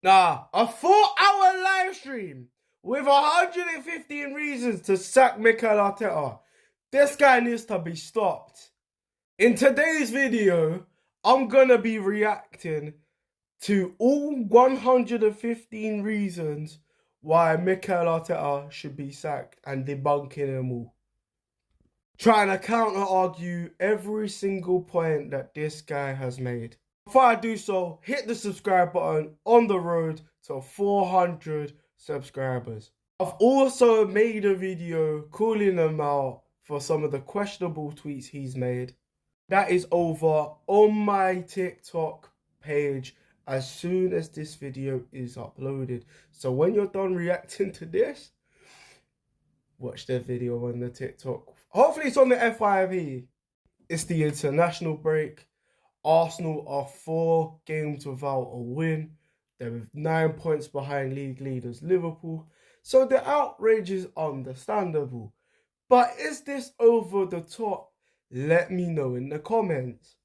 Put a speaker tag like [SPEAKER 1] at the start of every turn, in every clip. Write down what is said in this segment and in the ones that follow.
[SPEAKER 1] Nah, a 4-hour live stream with 115 reasons to sack Mikel Arteta. This guy needs to be stopped. In today's video, I'm gonna be reacting to all 115 reasons why Mikel Arteta should be sacked and debunking them all. Trying to counter-argue every single point that this guy has made. Before I do so, hit the subscribe button on the road to 400 subscribers. I've also made a video calling him out for some of the questionable tweets he's made. That is over on my TikTok page as soon as this video is uploaded. So when you're done reacting to this, watch the video on the TikTok. Hopefully it's on the FYV. It's the international break. Arsenal are 4 games without a win. They're 9 points behind league leaders Liverpool. So the outrage is understandable. But is this over the top? Let me know in the comments.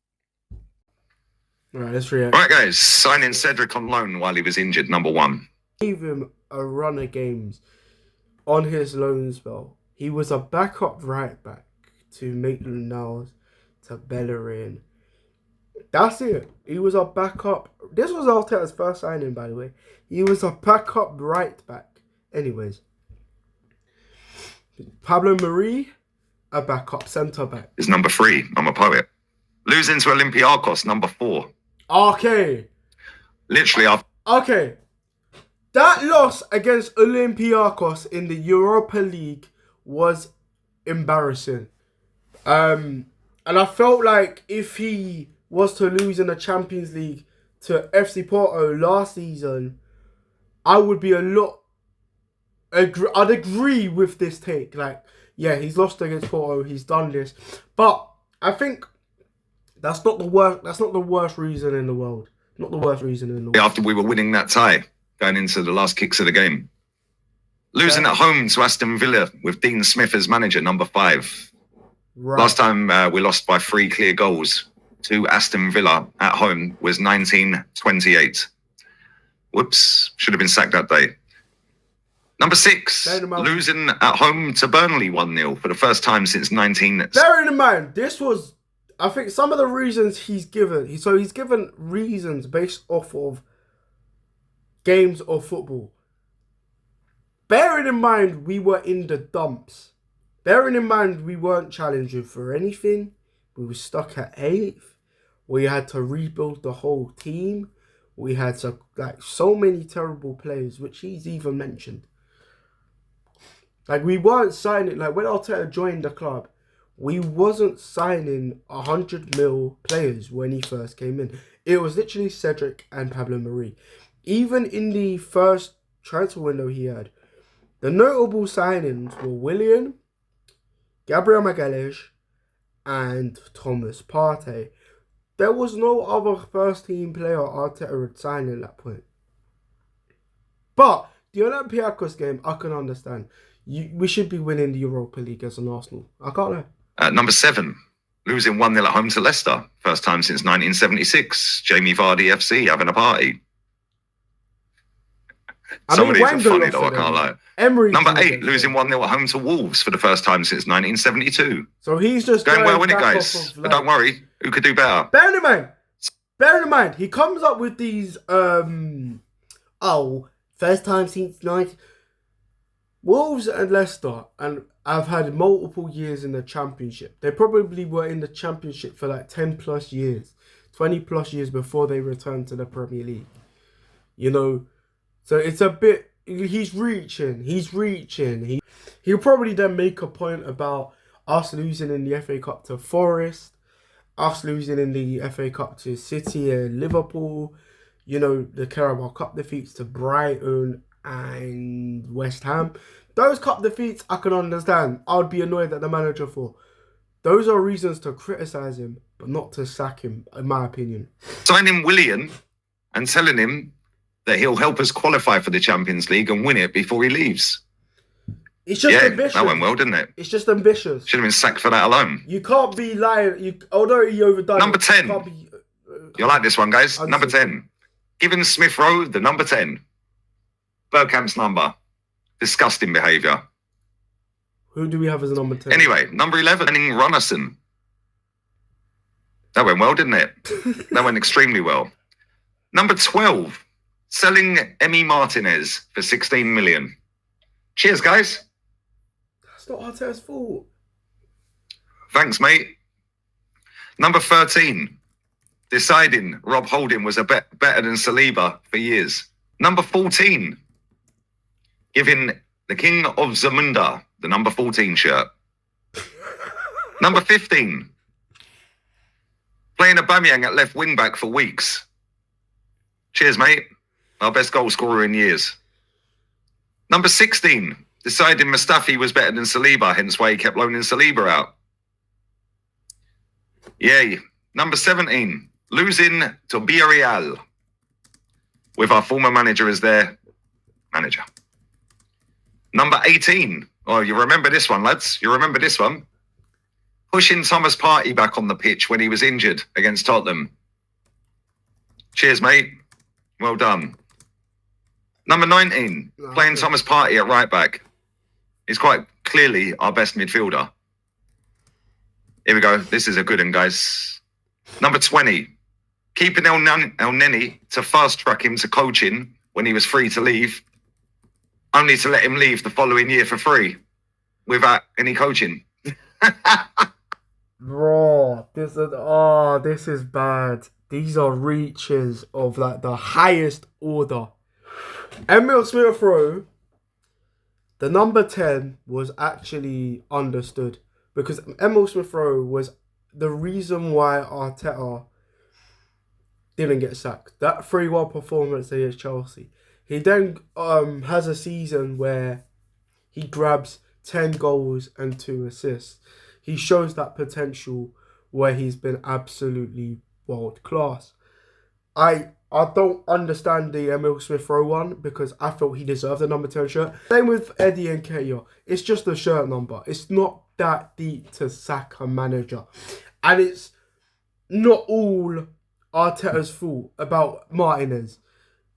[SPEAKER 1] Alright, let's react.
[SPEAKER 2] Alright guys, signing Cedric on loan while he was injured, number 1.
[SPEAKER 1] Gave him a run of games on his loan spell. He was a backup right back to Maitland-Niles, to Bellerin. That's it. He was a backup. This was Arteta's first signing, by the way. He was a backup right back. Anyways. Pablo Marie, a backup centre back.
[SPEAKER 2] Is number 3. I'm a poet. Losing to Olympiacos, number 4.
[SPEAKER 1] Okay.
[SPEAKER 2] Literally,
[SPEAKER 1] Okay. That loss against Olympiacos in the Europa League was embarrassing. And I felt like if he was to lose in the Champions League to FC Porto last season, I would be I'd agree with this take. Like, yeah, he's lost against Porto, he's done this. But I think that's not the worst reason in the world. Not the worst reason in the world.
[SPEAKER 2] after we were winning that tie, going into the last kicks of the game. Losing at home to Aston Villa with Dean Smith as manager, number 5.
[SPEAKER 1] Right.
[SPEAKER 2] Last time we lost by 3 clear goals to Aston Villa at home was 1928. Whoops, should have been sacked that day. Number 6, losing at home to Burnley 1-0 for the first time since 19...
[SPEAKER 1] Bearing in mind, this was, I think, some of the reasons he's given. So he's given reasons based off of games of football. Bearing in mind, we were in the dumps. Bearing in mind, we weren't challenging for anything. We were stuck at 8th. We had to rebuild the whole team. We had to, so many terrible players, which he's even mentioned. We weren't signing, when Arteta joined the club, we wasn't signing 100 mil players when he first came in. It was literally Cedric and Pablo Marie. Even in the first transfer window he had, the notable signings were Willian, Gabriel Magalhaes, and Thomas Partey. There was no other first-team player Arteta had signed at that point. But the Olympiacos game, I can understand. We should be winning the Europa League as an Arsenal. I can't lie.
[SPEAKER 2] Number 7, losing 1-0 at home to Leicester. First time since 1976. Jamie Vardy FC having a party. Some of these are funny though, I can't lie. Number 8, losing 1-0 at home to Wolves for the first time since 1972.
[SPEAKER 1] So he's just
[SPEAKER 2] going well, isn't it, guys? But don't worry, who could do better?
[SPEAKER 1] Bear in mind, he comes up with these, first time since 19... Wolves and Leicester, and I've had multiple years in the Championship. They probably were in the Championship for 10 plus years, 20 plus years before they returned to the Premier League. You know, so it's a bit, he's reaching. He'll probably then make a point about us losing in the FA Cup to Forest, us losing in the FA Cup to City and Liverpool, you know, the Carabao Cup defeats to Brighton and West Ham. Those cup defeats I can understand. I would be annoyed at the manager for. Those are reasons to criticise him, but not to sack him, in my opinion.
[SPEAKER 2] Signing Willian and telling him that he'll help us qualify for the Champions League and win it before he leaves.
[SPEAKER 1] It's just ambitious.
[SPEAKER 2] That went well, didn't it?
[SPEAKER 1] It's just ambitious.
[SPEAKER 2] Should have been sacked for that alone.
[SPEAKER 1] You can't be lying. Although he overdone.
[SPEAKER 2] Number 10. You like this one, guys? Number 10. Giving Smith Rowe the number 10. Bergkamp's number. Disgusting behaviour.
[SPEAKER 1] Who do we have as a number 10?
[SPEAKER 2] Anyway, number 11, Henning Runarsson. That went well, didn't it? That went extremely well. Number 12, selling Emi Martinez for 16 million. Cheers, guys.
[SPEAKER 1] That's not Arteta's fault.
[SPEAKER 2] Thanks, mate. Number 13, deciding Rob Holding was a bit better than Saliba for years. Number 14, giving the King of Zamunda the number 14 shirt. Number 15, playing Aubameyang at left wing back for weeks. Cheers, mate. Our best goal scorer in years. Number 16, deciding Mustafi was better than Saliba, hence why he kept loaning Saliba out. Yay. Number 17, losing to Villarreal with our former manager as their manager. Number 18, oh, you remember this one, lads? You remember this one? Pushing Thomas Partey back on the pitch when he was injured against Tottenham. Cheers, mate. Well done. Number 19, playing Thomas Partey at right back. He's quite clearly our best midfielder. Here we go. This is a good one, guys. Number 20, keeping El Neni to fast-track him to coaching when he was free to leave, only to let him leave the following year for free without any coaching.
[SPEAKER 1] Bro, this is bad. These are reaches of like the highest order. Emile Smith-Rowe, the number 10 was actually understood because Emile Smith-Rowe was the reason why Arteta didn't get sacked. That 3-1 performance against Chelsea. He then has a season where he grabs 10 goals and 2 assists. He shows that potential where he's been absolutely world class. I don't understand the Emile Smith-Rowe one because I felt he deserved the number 10 shirt. Same with Eddie Nketiah. It's just a shirt number. It's not that deep to sack a manager. And it's not all Arteta's fault about Martinez.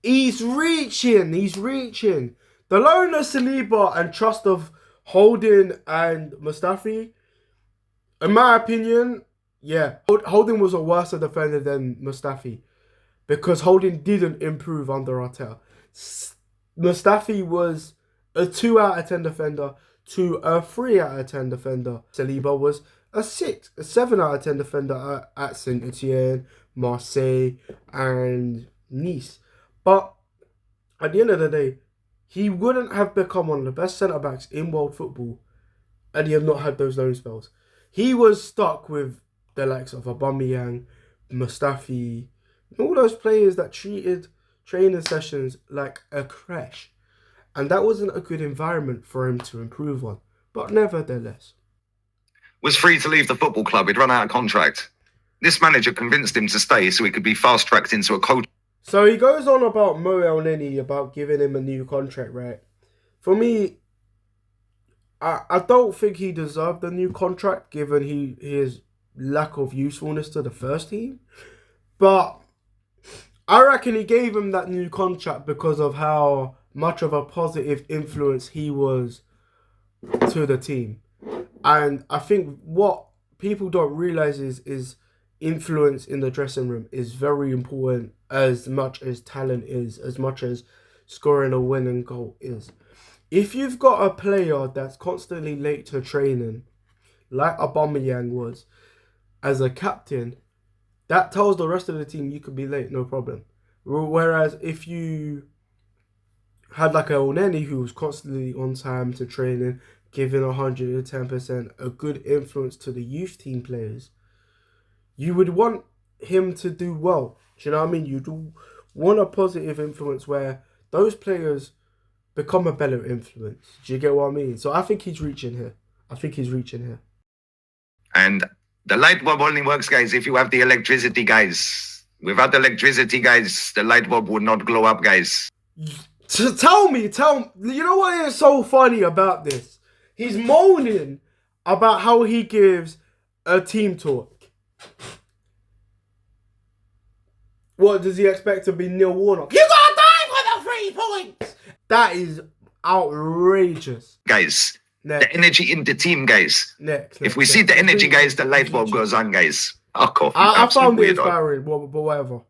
[SPEAKER 1] He's reaching. The loan of Saliba and trust of Holding and Mustafi, in my opinion, yeah, Holding was a worse defender than Mustafi because Holding didn't improve under Arteta. Mustafi was a 2 out of 10 defender to a 3 out of 10 defender. Saliba was a 7 out of 10 defender at Saint-Etienne, Marseille, and Nice. But at the end of the day, he wouldn't have become one of the best centre-backs in world football and he had not had those loan spells. He was stuck with the likes of Aubameyang, Mustafi, all those players that treated training sessions like a crash. And that wasn't a good environment for him to improve on. But nevertheless,
[SPEAKER 2] was free to leave the football club. He'd run out of contract. This manager convinced him to stay so he could be fast-tracked into a coach.
[SPEAKER 1] So he goes on about Mo El-Neni, about giving him a new contract, right? For me, I don't think he deserved a new contract given his lack of usefulness to the first team. But I reckon he gave him that new contract because of how much of a positive influence he was to the team. And I think what people don't realize is influence in the dressing room is very important as much as talent is, as much as scoring a winning goal is. If you've got a player that's constantly late to training, like Aubameyang was, as a captain, that tells the rest of the team you could be late, no problem. Whereas if you had like a El-Neni who was constantly on time to training, giving 110%, a good influence to the youth team players, you would want him to do well. Do you know what I mean? You do want a positive influence where those players become a better influence. Do you get what I mean? So I think he's reaching here.
[SPEAKER 2] And the light bulb only works, guys, if you have the electricity, guys. Without the electricity, guys, the light bulb would not glow up, guys.
[SPEAKER 1] So tell me, you know what is so funny about this? He's moaning about how he gives a team talk. What does he expect to be Neil Warnock? You gotta die for the 3 points. That is outrageous,
[SPEAKER 2] guys.
[SPEAKER 1] Next.
[SPEAKER 2] The energy in the team, guys.
[SPEAKER 1] Next.
[SPEAKER 2] If we see the energy, guys, the light bulb goes on, guys. Fuck off.
[SPEAKER 1] I found it inspiring, but whatever.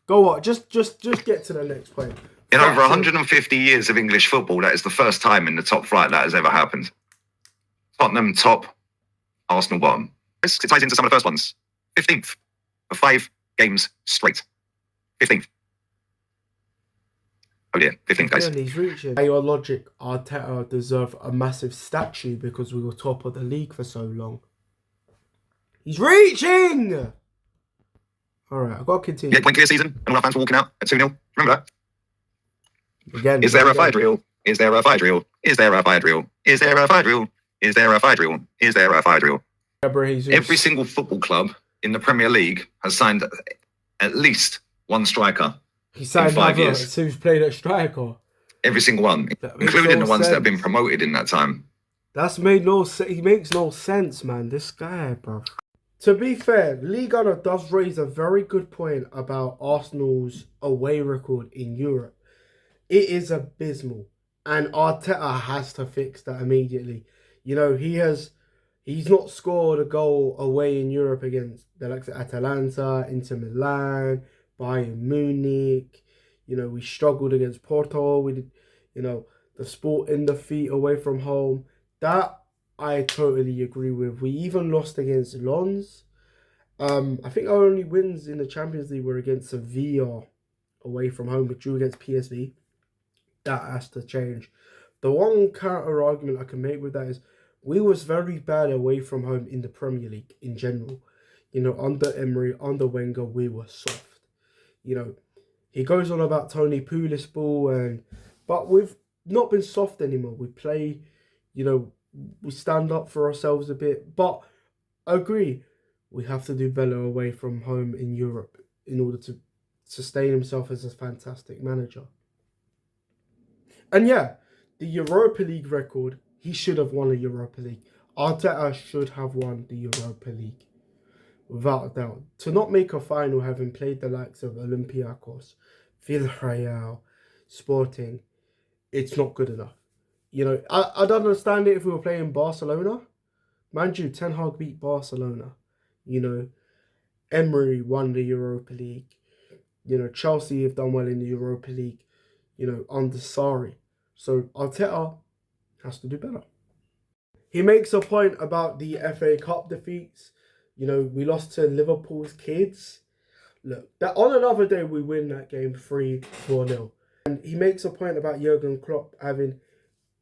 [SPEAKER 1] Go on, just get to the next point.
[SPEAKER 2] In over 150 years of English football, that is the first time in the top flight that has ever happened. Tottenham top, Arsenal bottom. It ties into some of the first ones. 15th for 5 games straight. 15th. Oh dear, 15th, guys.
[SPEAKER 1] He's reaching. By your logic, Arteta deserved a massive statue because we were top of the league for so long. He's reaching! Alright, I've got to continue.
[SPEAKER 2] 8-point clear season, and all our fans were walking out at 2-0. Remember that?
[SPEAKER 1] Again.
[SPEAKER 2] Is there a fight reel? Is there a fight reel? Is there a fight reel? Is there a fight reel? Is there a fight reel? Is there a fight reel? Every single football club in the Premier League has signed at least one striker. He signed 5 years.
[SPEAKER 1] Who's played at striker?
[SPEAKER 2] Every single one, including the ones that have been promoted in that time.
[SPEAKER 1] That's made no sense. He makes no sense, man. This guy, bro. To be fair, Ligue 1 does raise a very good point about Arsenal's away record in Europe. It is abysmal, and Arteta has to fix that immediately. You know, he's not scored a goal away in Europe against the likes of Atalanta, Inter Milan, Bayern Munich. You know, we struggled against Porto. We did, you know, the Sporting defeat away from home. That I totally agree with. We even lost against Lens. I think our only wins in the Champions League were against Sevilla away from home. We drew against PSV. That has to change. The one counter argument I can make with that is we was very bad away from home in the Premier League in general. You know, under Emery, under Wenger, we were soft. You know, he goes on about Tony Pulis ball, but we've not been soft anymore. We play, you know, we stand up for ourselves a bit. But I agree, we have to do better away from home in Europe in order to sustain himself as a fantastic manager. And yeah, the Europa League record, he should have won a Europa League. Arteta should have won the Europa League. Without a doubt. To not make a final having played the likes of Olympiacos, Villarreal, Sporting, it's not good enough. You know, I'd understand it if we were playing Barcelona. Mind you, Ten Hag beat Barcelona. You know, Emery won the Europa League. You know, Chelsea have done well in the Europa League, you know, under Sarri. So Arteta has to do better. He makes a point about the FA Cup defeats. You know, we lost to Liverpool's kids. Look, that on another day we win that game 3-4-0. And he makes a point about Jurgen Klopp having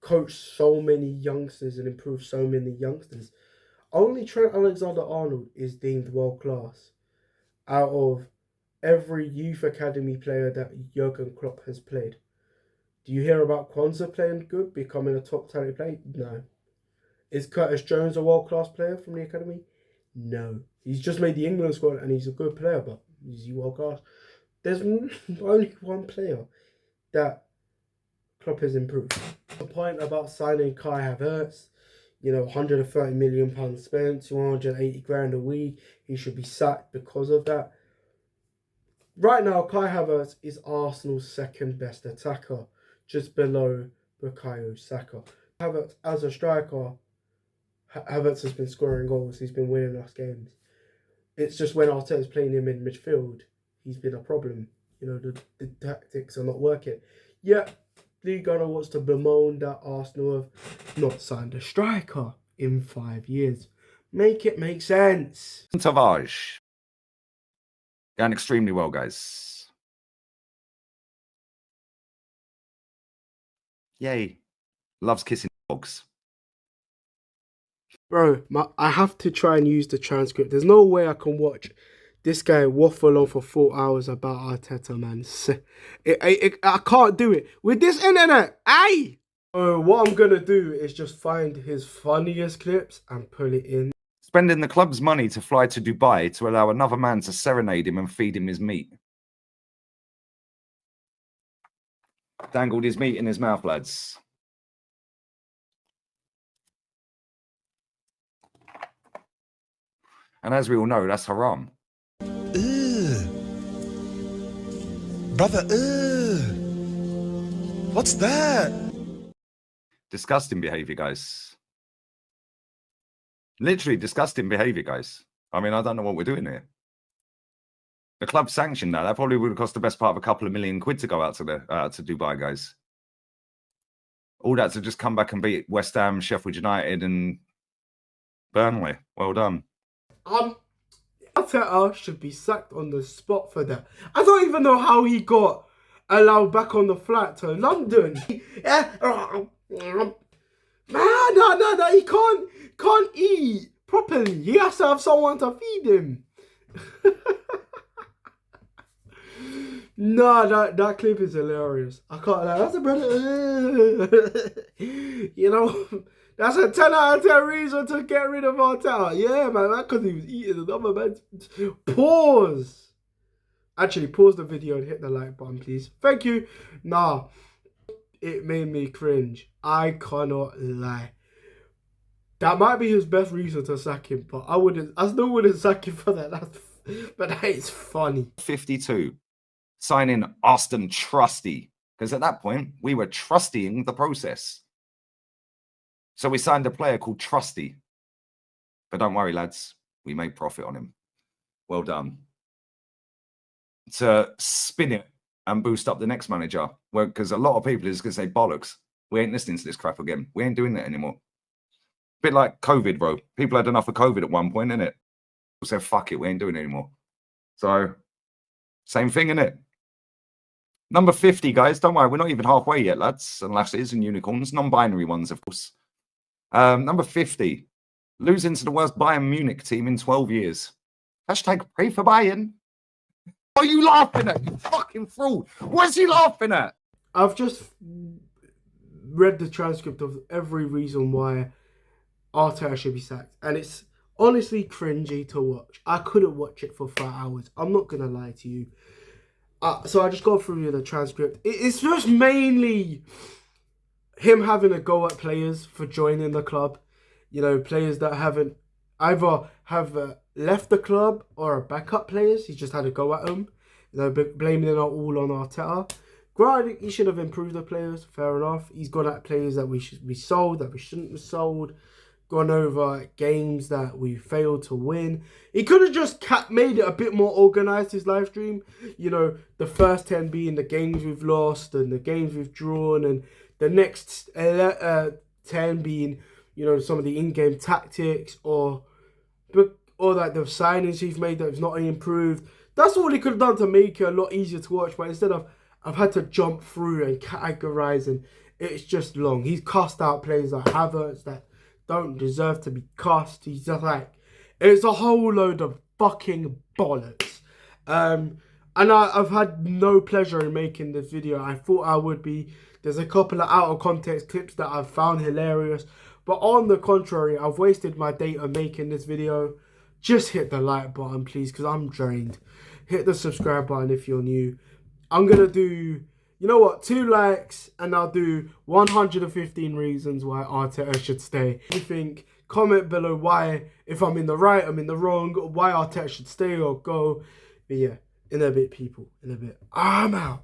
[SPEAKER 1] coached so many youngsters and improved so many youngsters. Only Trent Alexander-Arnold is deemed world class out of every youth academy player that Jurgen Klopp has played. Do you hear about Kwanzaa playing good, becoming a top talent player? No. Is Curtis Jones a world class player from the academy? No. He's just made the England squad and he's a good player, but is he world class? There's only one player that Klopp has improved. The point about signing Kai Havertz, you know, £130 million spent, 280 grand a week. He should be sacked because of that. Right now, Kai Havertz is Arsenal's second best attacker, just below Bukayo Saka. Havertz as a striker, Havertz has been scoring goals. He's been winning us games. It's just when Arteta's playing him in midfield, he's been a problem. You know, the tactics are not working. Yet, Ligue 1 wants to bemoan that Arsenal have not signed a striker in 5 years. Make it make sense.
[SPEAKER 3] Savage. Going extremely well, guys. Yay. Loves kissing dogs.
[SPEAKER 1] Bro, I have to try and use the transcript. There's no way I can watch this guy waffle on for 4 hours about Arteta, man. I can't do it. With this internet, aye! What I'm going to do is just find his funniest clips and pull it in.
[SPEAKER 3] Spending the club's money to fly to Dubai to allow another man to serenade him and feed him his meat. Dangled his meat in his mouth, lads. And as we all know, that's haram.
[SPEAKER 4] Brother, what's that?
[SPEAKER 3] Disgusting behavior, guys. Literally disgusting behavior, guys. I mean, I don't know what we're doing here. The club sanctioned that. That probably would have cost the best part of a couple of £1 million to go out to to Dubai, guys. All that to just come back and beat West Ham, Sheffield United, and Burnley. Well done.
[SPEAKER 1] Arteta should be sacked on the spot for that. I don't even know how he got allowed back on the flight to London. No, he can't eat properly. He has to have someone to feed him. No, that clip is hilarious. I can't lie. That's a brother. You know, that's a 10 out of 10 reason to get rid of Arteta. Yeah, man, because he was eating another man's. Pause. Actually, pause the video and hit the like button, please. Thank you. Nah, it made me cringe. I cannot lie. That might be his best reason to sack him, but I still wouldn't sack him for that. But that is funny.
[SPEAKER 3] 52. Signing Austin Trusty. Because at that point, we were trustying the process. So we signed a player called Trusty. But don't worry, lads. We made profit on him. Well done. To spin it and boost up the next manager. Well, because a lot of people are just going to say, bollocks. We ain't listening to this crap again. We ain't doing that anymore. Bit like COVID, bro. People had enough of COVID at one point, innit? Said, fuck it, we ain't doing it anymore. So, same thing, innit? Number 50, guys. Don't worry, we're not even halfway yet, lads and lasses and unicorns. Non-binary ones, of course. Number 50. Losing to the worst Bayern Munich team in 12 years. Hashtag pray for Bayern. What are you laughing at, you fucking fraud? What's he laughing at?
[SPEAKER 1] I've just read the transcript of every reason why Arteta should be sacked. And it's honestly cringy to watch. I couldn't watch it for 5 hours. I'm not going to lie to you. So I just go through the transcript. It's just mainly him having a go at players for joining the club. You know, players that haven't either have left the club or are backup players. He's just had a go at them. You know, blaming it all on Arteta. Granted, he should have improved the players. Fair enough. He's gone at players that we should be sold, that we shouldn't have sold. Gone over games that we failed to win. He could have just made it a bit more organised, his live stream. You know, the first 10 being the games we've lost and the games we've drawn, and the next 10 being, you know, some of the in-game tactics or like the signings he's made that have not improved. That's all he could have done to make it a lot easier to watch. But instead of, I've had to jump through and categorise, and it's just long. He's cast out players like Havertz that don't deserve to be cussed. He's just like, it's a whole load of fucking bollocks. And I've had no pleasure in making this video. I thought I would be. There's a couple of out of context clips that I've found hilarious. But on the contrary, I've wasted my data making this video. Just hit the like button, please, because I'm drained. Hit the subscribe button if you're new. I'm going to do, you know what, 2 likes, and I'll do 115 reasons why Arteta should stay. If you think, comment below why, if I'm in the right, I'm in the wrong, why Arteta should stay or go. But yeah, in a bit, people, in a bit. I'm out.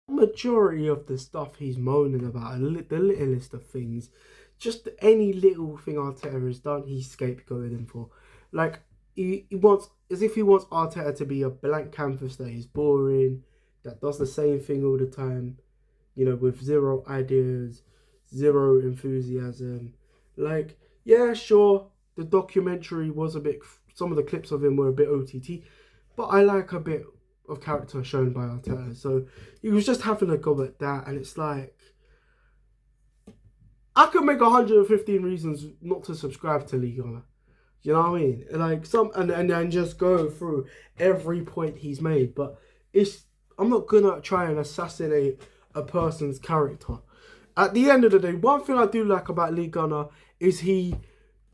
[SPEAKER 1] Majority of the stuff he's moaning about, the littlest of things, just any little thing Arteta has done, he's scapegoated him for. Like, he wants, as if he wants Arteta to be a blank canvas that is boring, that does the same thing all the time, you know, with zero ideas, zero enthusiasm. Like, yeah, sure, the documentary was a bit, some of the clips of him were a bit OTT, but I like a bit of character shown by Arteta. So he was just having a go at that, and it's like, I could make 115 reasons not to subscribe to Ligue 1. You know what I mean? Like and then just go through every point he's made. But I'm not gonna try and assassinate a person's character. At the end of the day, one thing I do like about Lee Gunner is he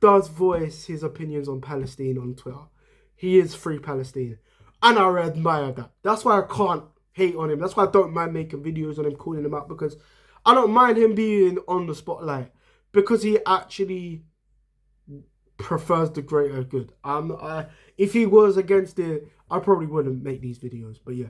[SPEAKER 1] does voice his opinions on Palestine on Twitter. He is free Palestine, and I admire that. That's why I can't hate on him. That's why I don't mind making videos on him, calling him out, because I don't mind him being on the spotlight, because he actually prefers the greater good. If he was against it, I probably wouldn't make these videos. But yeah.